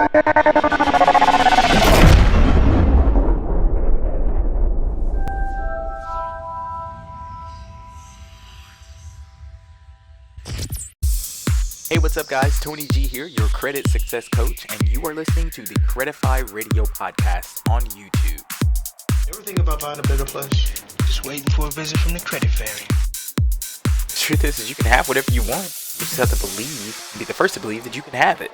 Hey, what's up, guys? Tony G here, your credit success coach, and you are listening to the Creditify Radio podcast on YouTube. Ever think about buying a bigger place? Just waiting for a visit from the credit fairy. The truth is you can have whatever you want. You just have to believe, and be the first to believe that you can have it.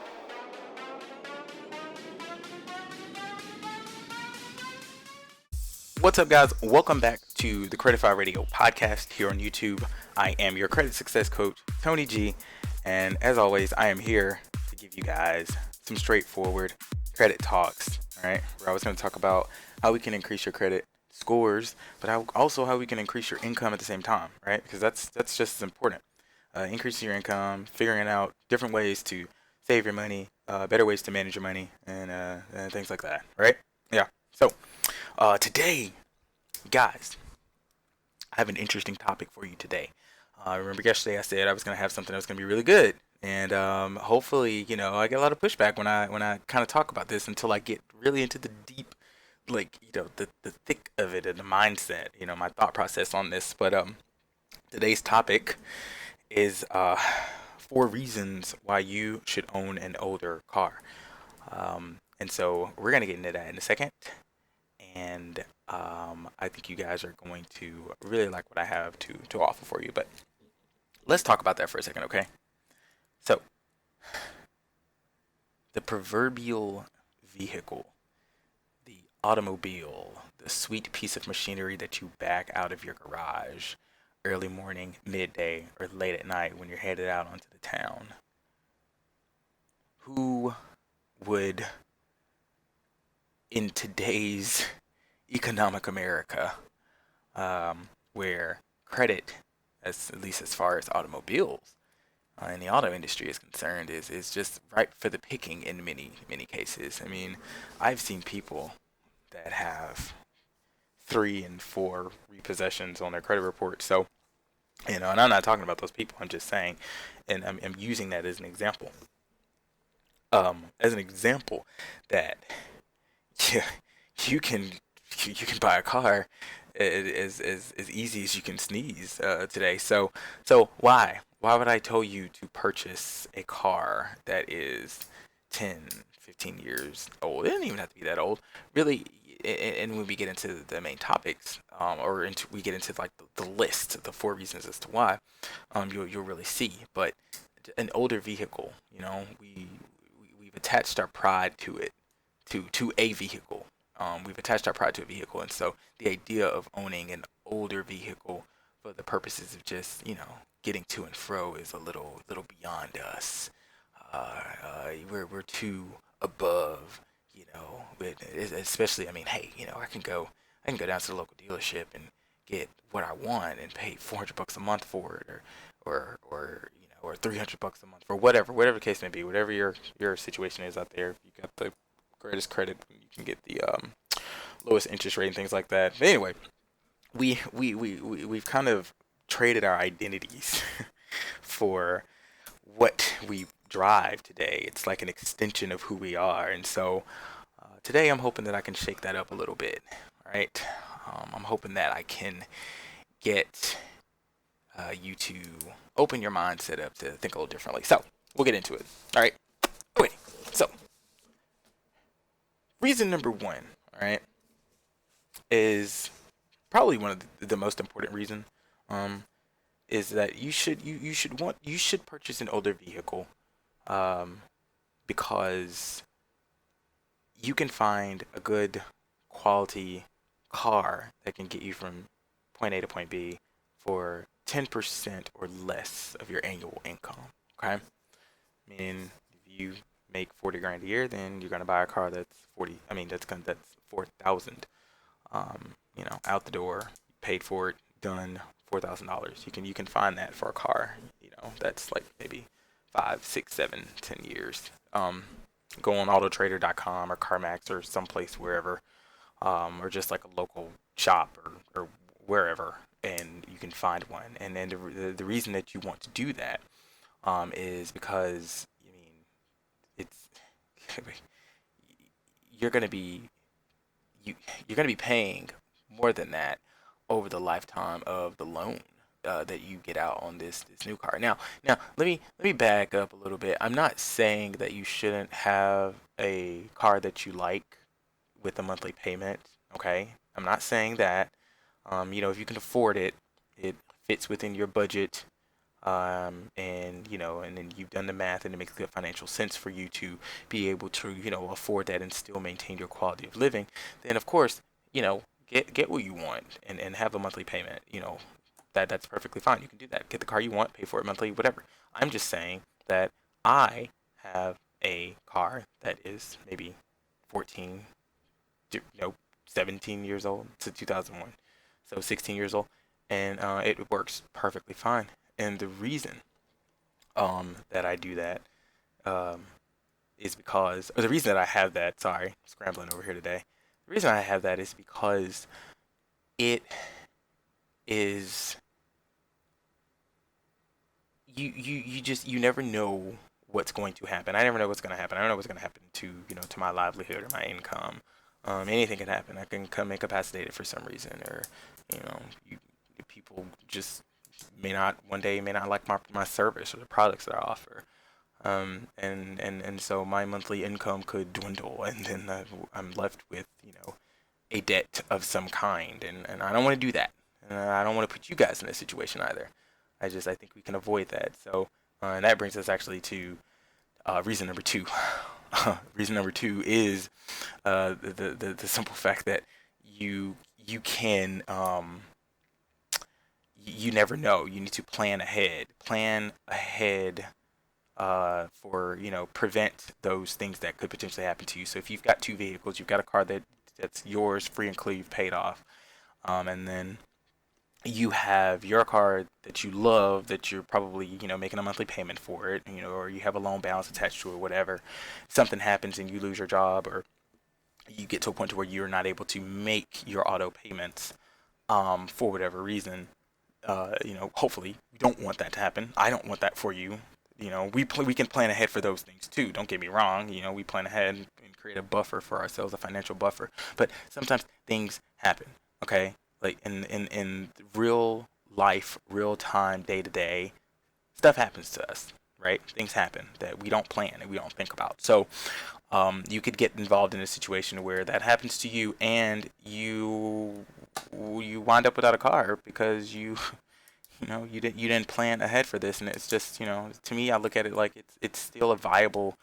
What's up, guys? Welcome back to the Creditify Radio podcast here on YouTube. I am your credit success coach, Tony G, and as always, I am here to give you guys some straightforward credit talks, all right? Where I was going to talk about how we can increase your credit scores, but also how we can increase your income at the same time, right? Because that's just as important. Increasing your income, figuring out different ways to save your money, better ways to manage your money, and things like that, right? Yeah. So today, guys, I have an interesting topic for you today. Remember yesterday I said I was going to have something that was going to be really good. And hopefully, I get a lot of pushback when I kind of talk about this until I get really into the deep, the thick of it and the mindset, my thought process on this. But today's topic is 4 reasons why you should own an older car. And so we're going to get into that in a second. And I think you guys are going to really like what I have to offer for you. But let's talk about that for a second, okay? So, the proverbial vehicle, the automobile, the sweet piece of machinery that you back out of your garage early morning, midday, or late at night when you're headed out onto the town. Who would, in today's economic America, where credit, at least as far as automobiles and the auto industry is concerned, is just ripe for the picking in many cases. I mean, I've seen people that have 3 and 4 repossessions on their credit report. So, and I'm not talking about those people. I'm just saying, and I'm using that as an example. That you can buy a car as easy as you can sneeze today. So why would I tell you to purchase a car that is 10, 15 years old? It doesn't even have to be that old, really. And when we get into the main topics, we get into like the list, the 4 reasons as to why, you'll really see. But an older vehicle, we've attached our pride to it, to a vehicle. We've attached our pride to a vehicle, and so the idea of owning an older vehicle for the purposes of just, getting to and fro is a little beyond us. We're too above, especially, hey, I can go down to the local dealership and get what I want and pay $400 a month for it, or $300 a month for whatever the case may be, whatever your situation is out there. If you got the greatest credit, you can get the lowest interest rate and things like that. But anyway, we've kind of traded our identities for what we drive today. It's like an extension of who we are. And so today I'm hoping that I can shake that up a little bit. All right. I'm hoping that I can get you to open your mindset up to think a little differently. So we'll get into it. All right. Okay. So reason number 1, all right, is probably one of the most important reason, is that you should purchase an older vehicle, because you can find a good quality car that can get you from point A to point B for 10% or less of your annual income. Okay, meaning if you make 40 grand a year, then you're gonna buy a car that's 40. That's 4,000. Out the door, paid for it, done. $4,000. You can find that for a car. That's like maybe 5, 6, 7, 10 years. Go on Autotrader.com or CarMax or someplace wherever, or just like a local shop or wherever, and you can find one. And then the reason that you want to do that is because it's you're gonna be you're gonna be paying more than that over the lifetime of the loan that you get out on this new car. Now let me back up a little bit. I'm not saying that you shouldn't have a car that you like with a monthly payment. Okay, I'm not saying that. If you can afford it, it fits within your budget, and then you've done the math, and it makes good financial sense for you to be able to, afford that and still maintain your quality of living. Then of course, get what you want and have a monthly payment. That's perfectly fine. You can do that. Get the car you want, pay for it monthly, whatever. I'm just saying that I have a car that is maybe 14, 17 years old. It's a 2001, so 16 years old, and it works perfectly fine. And the reason that I do that um, is because, or the reason that I have that, sorry, scrambling over here today. The reason I have that is because it is you never know what's going to happen. I never know what's going to happen. I don't know what's going to happen to my livelihood or my income. Anything can happen. I can come incapacitated for some reason, or you know, you, people just may not like my service or the products that I offer. And so my monthly income could dwindle, and then I'm left with a debt of some kind, and I don't want to do that. And I don't want to put you guys in this situation either. I think we can avoid that. So and that brings us actually to reason number two. Reason number two is the simple fact that you can you never know. You need to plan ahead. Plan ahead for prevent those things that could potentially happen to you. So if you've got two vehicles, you've got a car that's yours, free and clear, you've paid off, and then you have your car that you love, that you're probably making a monthly payment for it, or you have a loan balance attached to it, whatever. Something happens and you lose your job, or you get to a point to where you're not able to make your auto payments for whatever reason. Hopefully you don't want that to happen. I don't want that for you. We can plan ahead for those things too. Don't get me wrong. We plan ahead and create a buffer for ourselves, a financial buffer. But sometimes things happen. Okay, like in real life, real time, day to day, stuff happens to us. Right? Things happen that we don't plan and we don't think about. So you could get involved in a situation where that happens to you, and you wind up without a car because you didn't plan ahead for this. And it's just to me, I look at it like it's still a viable.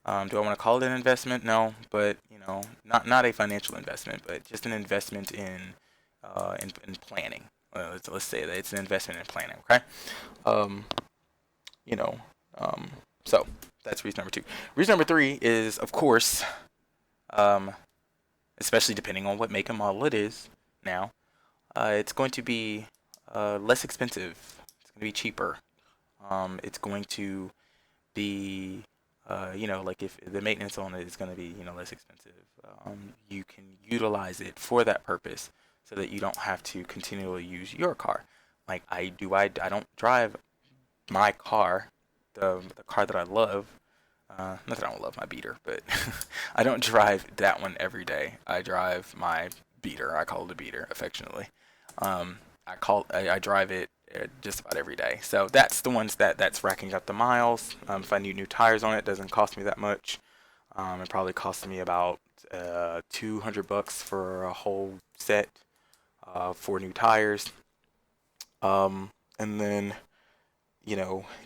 Do I want to call it an investment? No, but not a financial investment, but just an investment in planning. Let's say that it's an investment in planning. Okay. Um, you know. So that's reason number two. Reason number three is, of course, um, especially depending on what make and model it is now, it's going to be less expensive. It's going to be cheaper. It's going to be, like if the maintenance on it is going to be, less expensive. You can utilize it for that purpose so that you don't have to continually use your car. Like I do, I don't drive my car, the car that I love. Not that I don't love my beater, but I don't drive that one every day. I drive my beater. I call it a beater affectionately. I drive it just about every day. So that's the ones that's racking up the miles. If I need new tires on it, it doesn't cost me that much. It probably costs me about $200 for a whole set for new tires. And then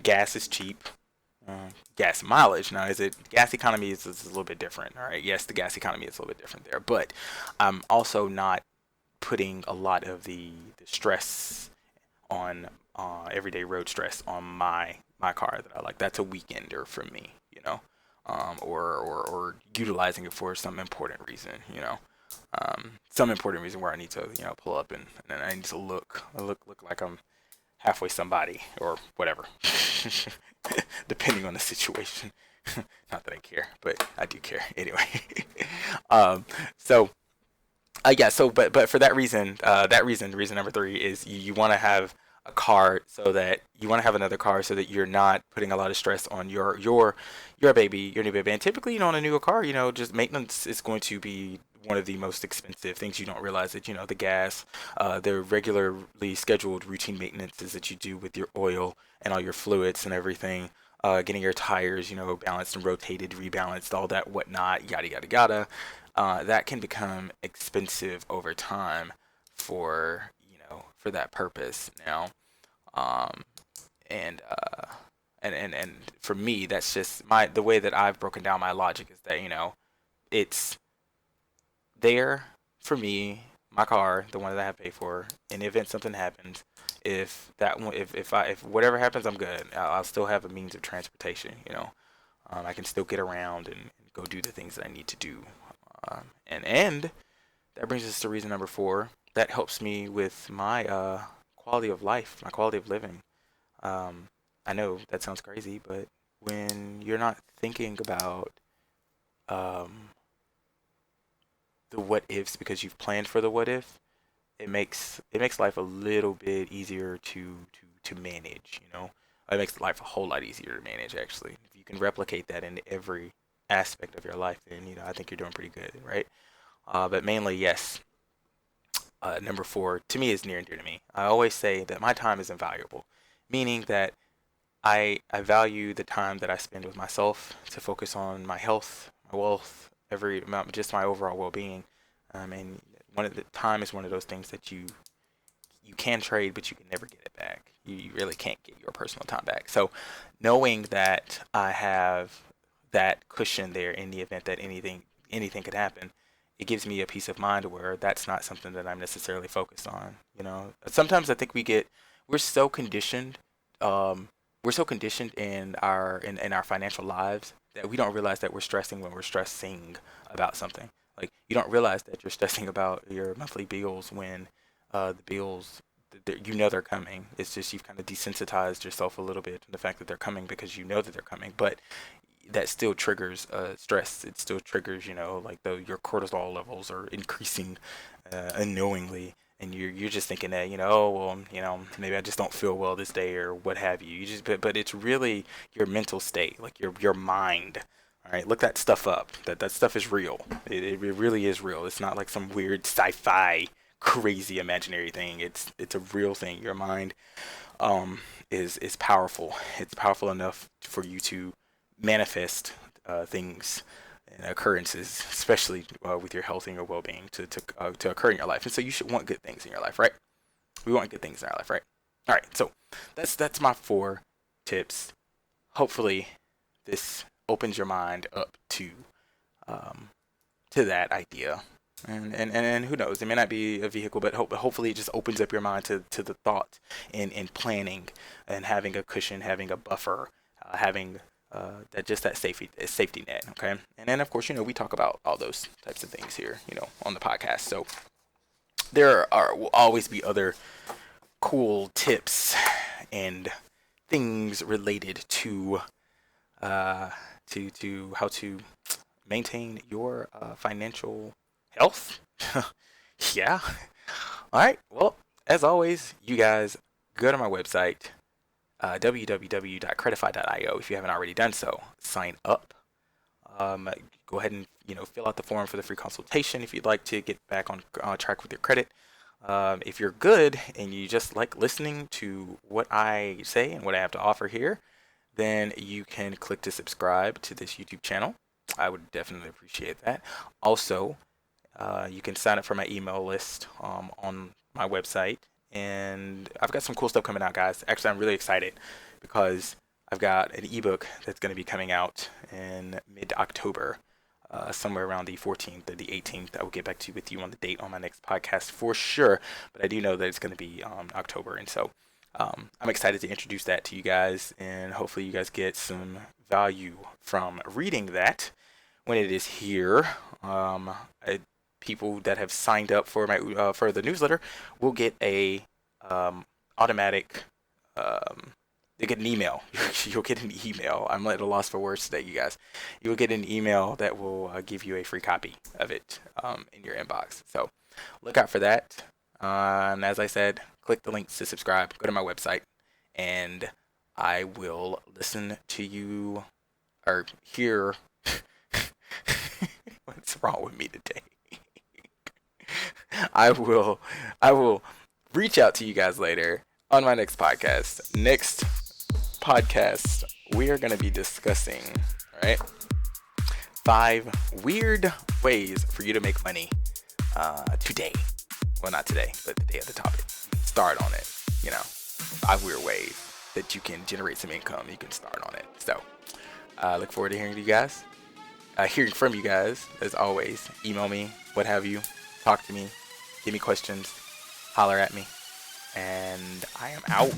gas is cheap. Gas mileage now, is it gas economy is a little bit different. All right, yes, the gas economy is a little bit different there, but I'm also not putting a lot of the stress on everyday road stress on my car that I like. That's a weekender for me, or utilizing it for some important reason, some important reason where I need to pull up and then I need to look like I'm halfway somebody or whatever. Depending on the situation. Not that I care, but I do care anyway. So yeah, so but for that reason, reason number three is you want to have a car so that you want to have another car so that you're not putting a lot of stress on your baby, your new baby. And typically, on a newer car, just maintenance is going to be one of the most expensive things. You don't realize that, the gas, the regularly scheduled routine maintenances that you do with your oil and all your fluids and everything, getting your tires, balanced and rotated, rebalanced, all that whatnot, yada yada yada. That can become expensive over time for for that purpose now. Um, and and for me, that's just the way that I've broken down my logic is that it's there for me, my car, the one that I have paid for. In the event something happens, if that one, if whatever happens, I'm good. I'll still have a means of transportation. I can still get around and go do the things that I need to do. And that brings us to reason number four. That helps me with my quality of life, my quality of living. Um, I know that sounds crazy, but when you're not thinking about um, the what ifs because you've planned for the what if, it makes life a little bit easier to manage. It makes life a whole lot easier to manage actually. If you can replicate that in every aspect of your life, then I think you're doing pretty good, right? But mainly, yes. Number four to me is near and dear to me. I always say that my time is invaluable, meaning that I value the time that I spend with myself to focus on my health, my wealth, every amount, just my overall well-being. And one of the time is one of those things that you can trade, but you can never get it back. You really can't get your personal time back. So knowing that I have that cushion there in the event that anything could happen, it gives me a peace of mind where that's not something that I'm necessarily focused on. Sometimes I think we're so conditioned, um, we're so conditioned in our financial lives that we don't realize that we're stressing when we're stressing about something. Like you don't realize that you're stressing about your monthly bills when the bills they're coming. It's just you've kind of desensitized yourself a little bit to the fact that they're coming because you know that they're coming, but that still triggers stress. It still triggers, like though your cortisol levels are increasing unknowingly, and you're just thinking that, oh well, maybe I just don't feel well this day or what have you. You just but it's really your mental state, like your mind. All right, look that stuff up. That stuff is real. It really is real. It's not like some weird sci-fi crazy imaginary thing. It's a real thing. Your mind is powerful. It's powerful enough for you to manifest things and occurrences, especially with your health and your well-being, to occur in your life. And so you should want good things in your life, right? We want good things in our life, right? All right. So that's my four tips. Hopefully, this opens your mind up um, to that idea. And who knows? It may not be a vehicle, but hopefully it just opens up your mind to the thought in planning and having a cushion, having a buffer, having that safety net. Okay, and then of course we talk about all those types of things here, on the podcast. So will always be other cool tips and things related to how to maintain your financial health. Yeah. All right. Well, as always, you guys go to my website, www.credifi.io. If you haven't already done so, sign up. Go ahead and fill out the form for the free consultation if you'd like to get back on track with your credit. If you're good and you just like listening to what I say and what I have to offer here, then you can click to subscribe to this YouTube channel. I would definitely appreciate that. Also, you can sign up for my email list on my website. And I've got some cool stuff coming out, guys. Actually, I'm really excited because I've got an ebook that's going to be coming out in mid-October, somewhere around the 14th or the 18th. I will get back to you with you on the date on my next podcast for sure. But I do know that it's going to be October. And so I'm excited to introduce that to you guys. And hopefully you guys get some value from reading that when it is here. People that have signed up for my for the newsletter will get a automatic they get an email. You'll get an email. I'm at a loss for words today, you guys. You'll get an email that will give you a free copy of it in your inbox. So look out for that. And as I said, click the links to subscribe. Go to my website, and I will listen to you or hear. What's wrong with me today? I will reach out to you guys later on my next podcast. Next podcast, we are going to be discussing, all right, 5 weird ways for you to make money today. Well, not today, but the day of the topic. Start on it. 5 weird ways that you can generate some income. You can start on it. So, I look forward to hearing from you guys. As always, email me, what have you. Talk to me. Give me questions. Holler at me. And I am out.